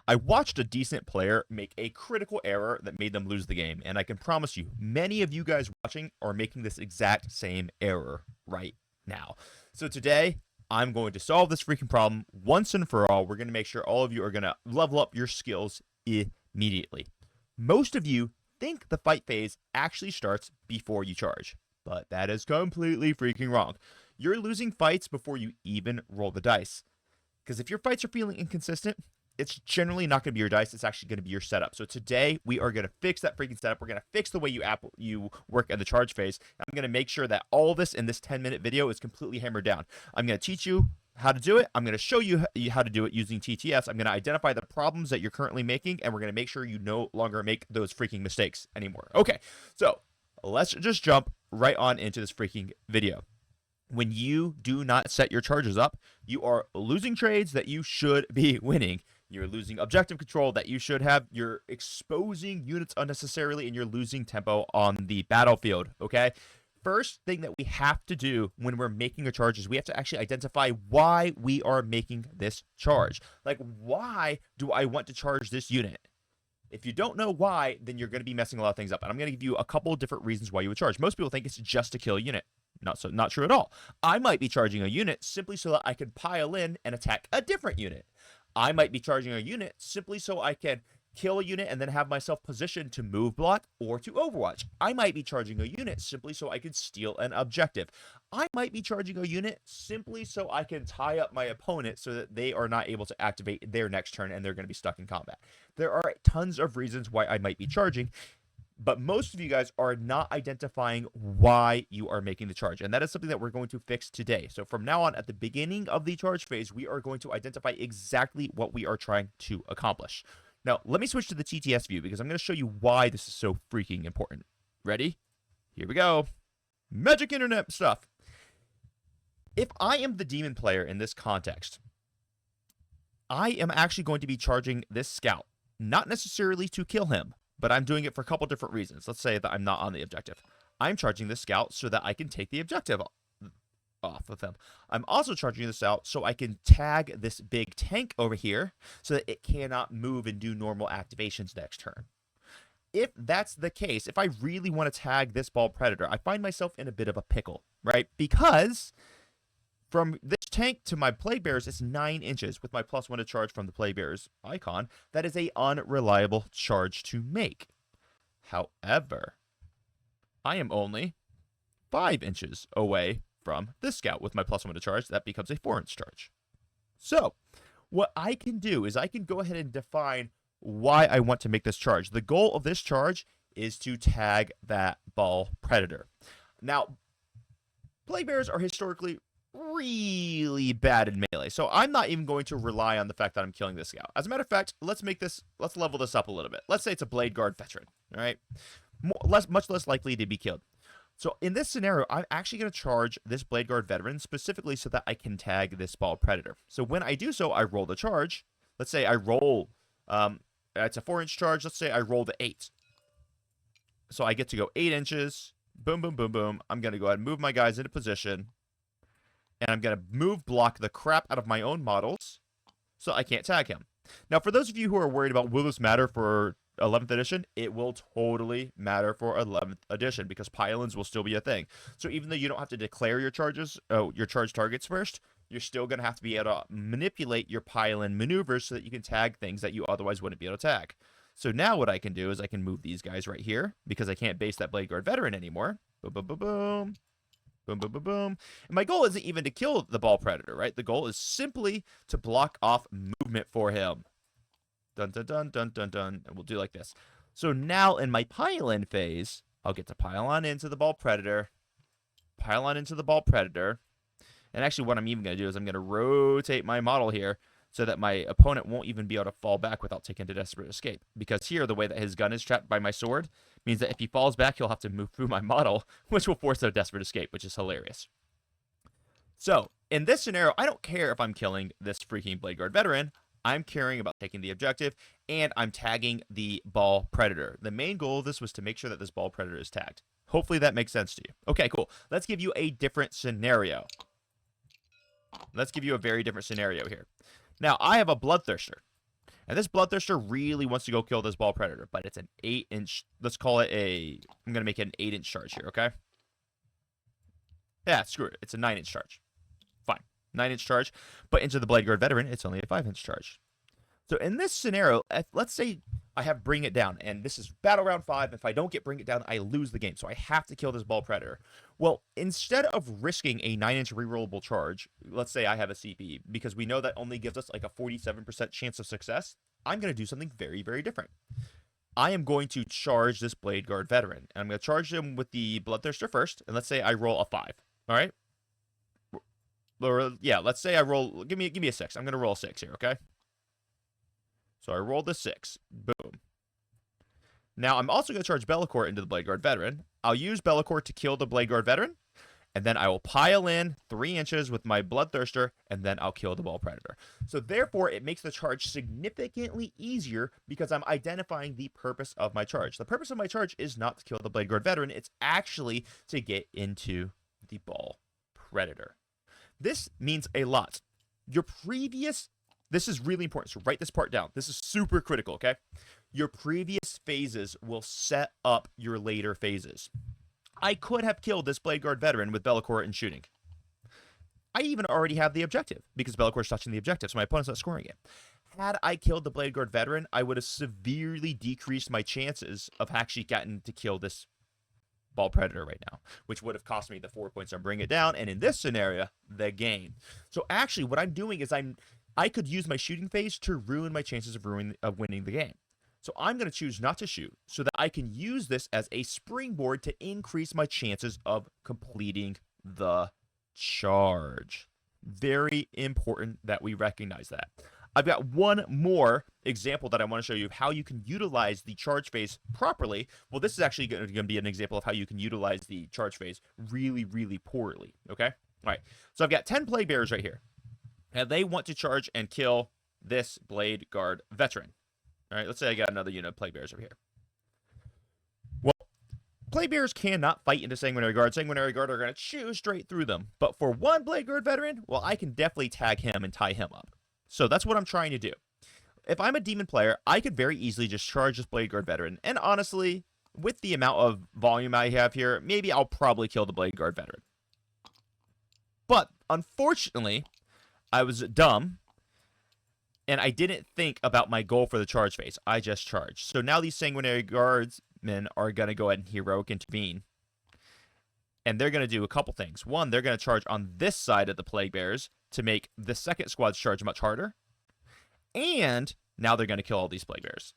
I watched a decent player make a critical error that made them lose the game, and I can promise you, many of you guys watching are making this exact same error right now. So today, I'm going to solve this freaking problem once and for all. We're going to make sure all of you are going to level up your skills immediately. Most of you think the fight phase actually starts before you charge, but that is completely freaking wrong. You're losing fights before you even roll the dice. Because if your fights are feeling inconsistent, it's generally not going to be your dice. It's actually going to be your setup. So today, we are going to fix that freaking setup. We're going to fix the way you work at the charge phase. I'm going to make sure that all this in this 10-minute video is completely hammered down. I'm going to teach you how to do it. I'm going to show you how to do it using TTS. I'm going to identify the problems that you're currently making, and we're going to make sure you no longer make those freaking mistakes anymore. Okay, so let's just jump right on into this freaking video. When you do not set your charges up, you are losing trades that you should be winning. You're losing objective control that you should have. You're exposing units unnecessarily, and you're losing tempo on the battlefield, okay? First thing that we have to do when we're making a charge is we have to actually identify why we are making this charge. Like, why do I want to charge this unit? If you don't know why, then you're going to be messing a lot of things up. And I'm going to give you a couple of different reasons why you would charge. Most people think it's just to kill a unit. Not true at all. I might be charging a unit simply so that I can pile in and attack a different unit. I might be charging a unit simply so I can kill a unit and then have myself positioned to move block or to overwatch. I might be charging a unit simply so I can steal an objective. I might be charging a unit simply so I can tie up my opponent so that they are not able to activate their next turn and they're going to be stuck in combat. There are tons of reasons why I might be charging, but most of you guys are not identifying why you are making the charge. And that is something that we're going to fix today. So from now on, at the beginning of the charge phase, we are going to identify exactly what we are trying to accomplish. Now, let me switch to the TTS view because I'm going to show you why this is so freaking important. Ready? Here we go. Magic internet stuff. If I am the demon player in this context, I am actually going to be charging this scout, not necessarily to kill him, but I'm doing it for a couple different reasons. Let's say that I'm not on the objective. I'm charging this scout so that I can take the objective off of him. I'm also charging this out so I can tag this big tank over here so that it cannot move and do normal activations next turn. If that's the case, if I really want to tag this ball predator, I find myself in a bit of a pickle, right? Because from this tank to my plague bearers, it's 9 inches with my +1 to charge from the plague bearers icon. That is a unreliable charge to make. However, I am only 5 inches away from this scout with my +1 to charge. That becomes a 4-inch charge. So what I can do is I can go ahead and define why I want to make this charge. The goal of this charge is to tag that ball predator. Now, plague bearers are historically really bad in melee, so I'm not even going to rely on the fact that I'm killing this scout. As a matter of fact, let's level this up a little bit. Let's say it's a blade guard veteran, all right? Much less likely to be killed. So in this scenario, I'm actually going to charge this blade guard veteran specifically so that I can tag this ball predator. So when I do so, I roll the charge. Let's say I roll, it's a 4-inch charge. Let's say I roll the 8. So I get to go 8 inches. Boom, boom, boom, boom. I'm going to go ahead and move my guys into position. And I'm going to move block the crap out of my own models so I can't tag him. Now, for those of you who are worried about will this matter for 11th edition, it will totally matter for 11th edition because pile-ins will still be a thing. So even though you don't have to declare your charges, your charge targets first, you're still going to have to be able to manipulate your pile-in maneuvers so that you can tag things that you otherwise wouldn't be able to tag. So now what I can do is I can move these guys right here because I can't base that blade guard veteran anymore. Boom, boom, boom, boom. Boom, boom, boom, boom. And my goal isn't even to kill the ball predator, right? The goal is simply to block off movement for him. Dun, dun, dun, dun, dun, dun. And we'll do like this. So now in my pile-in phase, I'll get to pile on into the ball predator. Pile on into the ball predator. And actually what I'm even going to do is I'm going to rotate my model here so that my opponent won't even be able to fall back without taking a desperate escape. Because here, the way that his gun is trapped by my sword means that if he falls back, he'll have to move through my model, which will force a desperate escape, which is hilarious. So, in this scenario, I don't care if I'm killing this freaking Blade Guard veteran. I'm caring about taking the objective, and I'm tagging the ball predator. The main goal of this was to make sure that this ball predator is tagged. Hopefully that makes sense to you. Okay, cool. Let's give you a different scenario. Let's give you a very different scenario here. Now, I have a Bloodthirster. And this Bloodthirster really wants to go kill this Ball Predator, but it's an 8-inch, let's call it I'm going to make it an 8-inch charge here, okay? Yeah, screw it. It's a 9-inch charge. Fine. 9-inch charge, but into the Blade Guard Veteran, it's only a 5-inch charge. So in this scenario, let's say I have Bring It Down, and this is Battle Round 5. If I don't get Bring It Down, I lose the game, so I have to kill this Ball Predator. Well, instead of risking a 9-inch rerollable charge, let's say I have a CP, because we know that only gives us like a 47% chance of success, I'm going to do something very, very different. I am going to charge this Blade Guard Veteran, and I'm going to charge him with the Bloodthirster first, and let's say I roll a 5, all right? Or, yeah, let's say I roll, give me a 6. I'm going to roll a 6 here, okay? So I rolled a 6. Boom. Now, I'm also going to charge Be'lakor into the Blade Guard Veteran. I'll use Be'lakor to kill the Blade Guard Veteran, and then I will pile in 3 inches with my Bloodthirster, and then I'll kill the Ball Predator. So therefore, it makes the charge significantly easier because I'm identifying the purpose of my charge. The purpose of my charge is not to kill the Blade Guard Veteran. It's actually to get into the Ball Predator. This means a lot. This is really important, so write this part down. This is super critical, okay? Your previous phases will set up your later phases. I could have killed this Blade Guard Veteran with Be'lakor and shooting. I even already have the objective, because Bellacor's touching the objective, so my opponent's not scoring it. Had I killed the Blade Guard Veteran, I would have severely decreased my chances of actually getting to kill this Ball Predator right now, which would have cost me the 4 points on Bring It Down, and in this scenario, the game. So actually, what I'm doing is I could use my shooting phase to ruin my chances of winning the game. So I'm going to choose not to shoot so that I can use this as a springboard to increase my chances of completing the charge. Very important that we recognize that. I've got one more example that I want to show you of how you can utilize the charge phase properly. Well, this is actually going to be an example of how you can utilize the charge phase really, really poorly. Okay? All right. So I've got 10 Plague Bearers right here. And they want to charge and kill this Blade Guard Veteran. All right, let's say I got another unit of Plague Bearers over here. Well, Plague Bearers cannot fight into Sanguinary Guard. Sanguinary Guard are going to chew straight through them. But for one Blade Guard Veteran, well, I can definitely tag him and tie him up. So that's what I'm trying to do. If I'm a demon player, I could very easily just charge this Blade Guard Veteran. And honestly, with the amount of volume I have here, maybe I'll probably kill the Blade Guard Veteran. But unfortunately, I was dumb, and I didn't think about my goal for the charge phase. I just charged. So now these Sanguinary Guardsmen are going to go ahead and Heroic Intervene. And they're going to do a couple things. One, they're going to charge on this side of the Plague Bearers to make the second squad's charge much harder. And now they're going to kill all these Plague Bearers.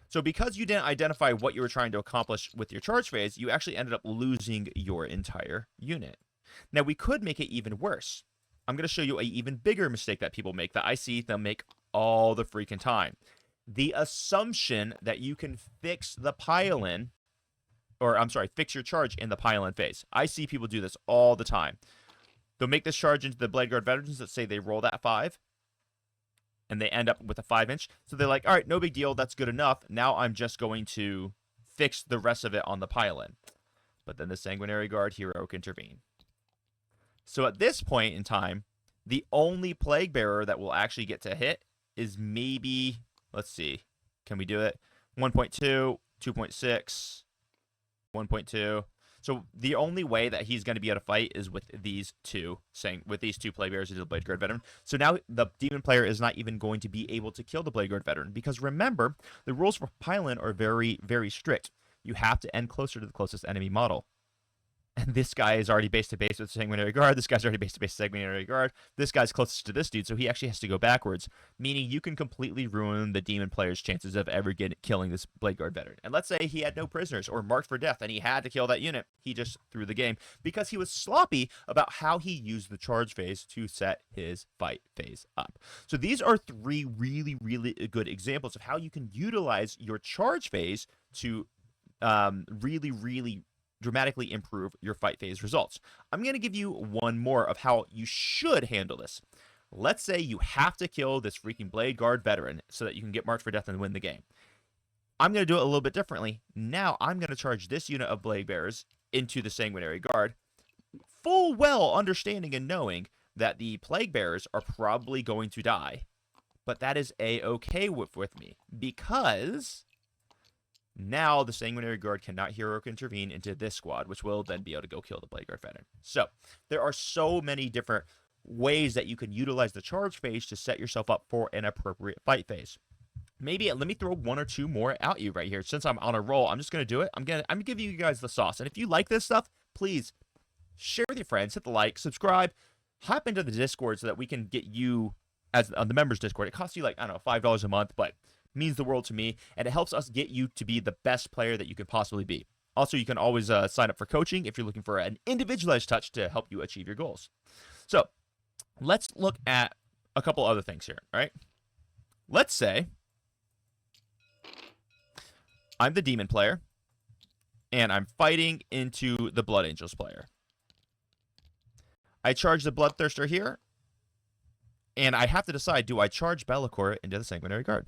So because you didn't identify what you were trying to accomplish with your charge phase, you actually ended up losing your entire unit. Now, we could make it even worse. I'm going to show you an even bigger mistake that people make that I see them make all the freaking time. The assumption that you can fix the pile-in, or I'm sorry, fix your charge in the pile-in phase. I see people do this all the time. They'll make this charge into the Blade Guard Veterans. Let's say they roll that 5, and they end up with a 5-inch. So they're like, all right, no big deal. That's good enough. Now I'm just going to fix the rest of it on the pile-in. But then the Sanguinary Guard Heroic Intervene. So at this point in time, the only Plague Bearer that will actually get to hit is maybe, let's see, can we do it? 1.2, 2.6, 1.2. So the only way that he's going to be able to fight is with these two Plague Bearers into the Blade Guard Veteran. So now the demon player is not even going to be able to kill the Blade Guard Veteran, because remember, the rules for pile-in are very, very strict. You have to end closer to the closest enemy model. And this guy is already base to base with Sanguinary Guard. This guy's already base to base with Sanguinary Guard. This guy's closest to this dude, so he actually has to go backwards, meaning you can completely ruin the demon player's chances of ever killing this Blade Guard Veteran. And let's say he had no prisoners or marked for death, and he had to kill that unit. He just threw the game because he was sloppy about how he used the charge phase to set his fight phase up. So these are 3 really, really good examples of how you can utilize your charge phase to really, really dramatically improve your fight phase results. I'm going to give you one more of how you should handle this. Let's say you have to kill this freaking Blade Guard Veteran so that you can get marked for death and win the game. I'm going to do it a little bit differently. Now I'm going to charge this unit of Blade Bearers into the Sanguinary Guard, full well understanding and knowing that the Plague Bearers are probably going to die. But that is a-okay with me, because now the Sanguinary Guard cannot heroic intervene into this squad, which will then be able to go kill the Plague Guard veteran. So there are so many different ways that you can utilize the charge phase to set yourself up for an appropriate fight phase. Maybe let me throw one or two more at you right here. Since I'm on a roll, I'm just gonna do it. I'm gonna give you guys the sauce. And if you like this stuff, please share with your friends, hit the like, subscribe, hop into the Discord so that we can get you as on the members Discord. It costs you like, I don't know, $5 a month, but means the world to me, and it helps us get you to be the best player that you can possibly be. Also, you can always sign up for coaching if you're looking for an individualized touch to help you achieve your goals. So let's look at a couple other things here, all right? Let's say I'm the demon player, and I'm fighting into the Blood Angels player. I charge the Bloodthirster here, and I have to decide, do I charge Be'lakor into the Sanguinary Guard?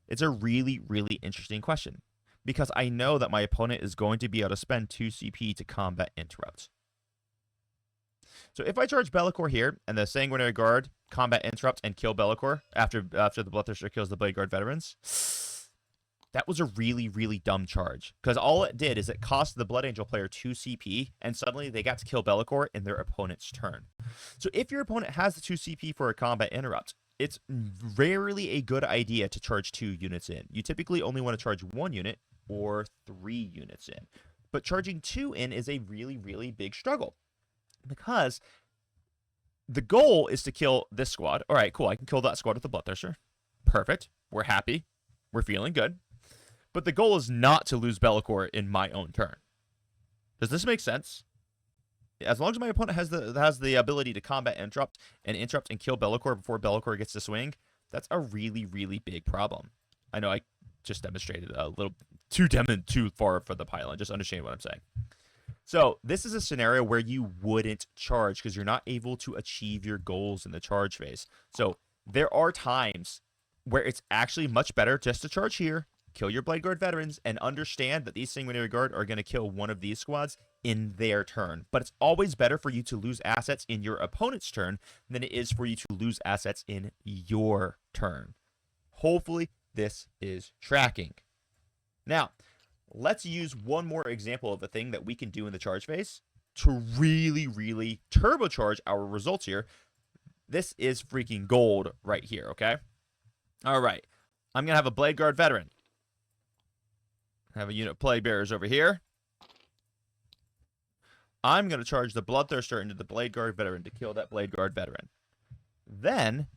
It's a really, really interesting question, because I know that my opponent is going to be able to spend 2 CP to combat interrupt. So if I charge Be'lakor here, and the Sanguinary Guard combat interrupt and kill Be'lakor after the Bloodthirster kills the Blade Guard veterans, that was a really, really dumb charge, because all it did is it cost the Blood Angel player 2 CP, and suddenly they got to kill Be'lakor in their opponent's turn. So if your opponent has the 2 CP for a combat interrupt, it's rarely a good idea to charge 2 units in. You typically only want to charge 1 unit or 3 units in. But charging 2 in is a really, really big struggle, because the goal is to kill this squad. All right, cool. I can kill that squad with the Bloodthirster. Perfect. We're happy. We're feeling good. But the goal is not to lose Be'lakor in my own turn. Does this make sense? As long as my opponent has the ability to combat interrupt and kill Be'lakor before Be'lakor gets to swing, that's a really, really big problem. I know I just demonstrated a little too far for the pylon. Just understand what I'm saying. So this is a scenario where you wouldn't charge because you're not able to achieve your goals in the charge phase. So there are times where it's actually much better just to charge here, kill your Blade Guard veterans, and understand that these Sanguinary Guard are going to kill one of these squads in their turn. But it's always better for you to lose assets in your opponent's turn than it is for you to lose assets in your turn. Hopefully, this is tracking. Now, let's use one more example of a thing that we can do in the charge phase to really, really turbocharge our results here. This is freaking gold right here, okay? All right. I'm going to have a Blade Guard veteran. I have a unit of Plague Bearers over here. I'm going to charge the Bloodthirster into the Blade Guard veteran to kill that Blade Guard veteran. Then,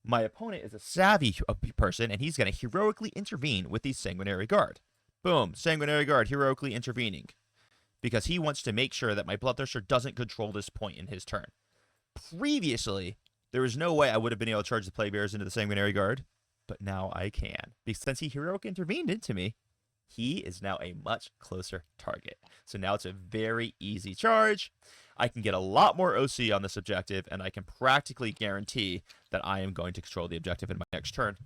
my opponent is a savvy person, and he's going to heroically intervene with the Sanguinary Guard. Boom, Sanguinary Guard heroically intervening, because he wants to make sure that my Bloodthirster doesn't control this point in his turn. Previously, there was no way I would have been able to charge the Plague Bearers into the Sanguinary Guard, but now I can. Because since he heroic intervened into me, he is now a much closer target. So now it's a very easy charge. I can get a lot more OC on this objective, and I can practically guarantee that I am going to control the objective in my next turn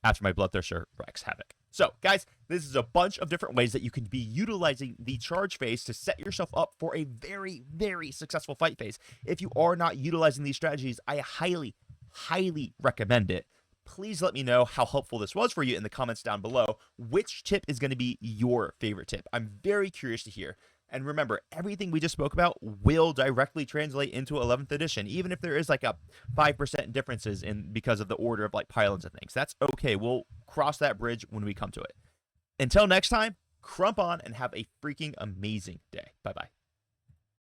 after my Bloodthirster wreaks havoc. So, guys, this is a bunch of different ways that you can be utilizing the charge phase to set yourself up for a very, very successful fight phase. If you are not utilizing these strategies, I highly, highly recommend it. Please let me know how helpful this was for you in the comments down below. Which tip is going to be your favorite tip? I'm very curious to hear. And remember, everything we just spoke about will directly translate into 11th edition, even if there is like a 5% differences in because of the order of like pylons and things. That's okay. We'll cross that bridge when we come to it. Until next time, crump on and have a freaking amazing day. Bye-bye.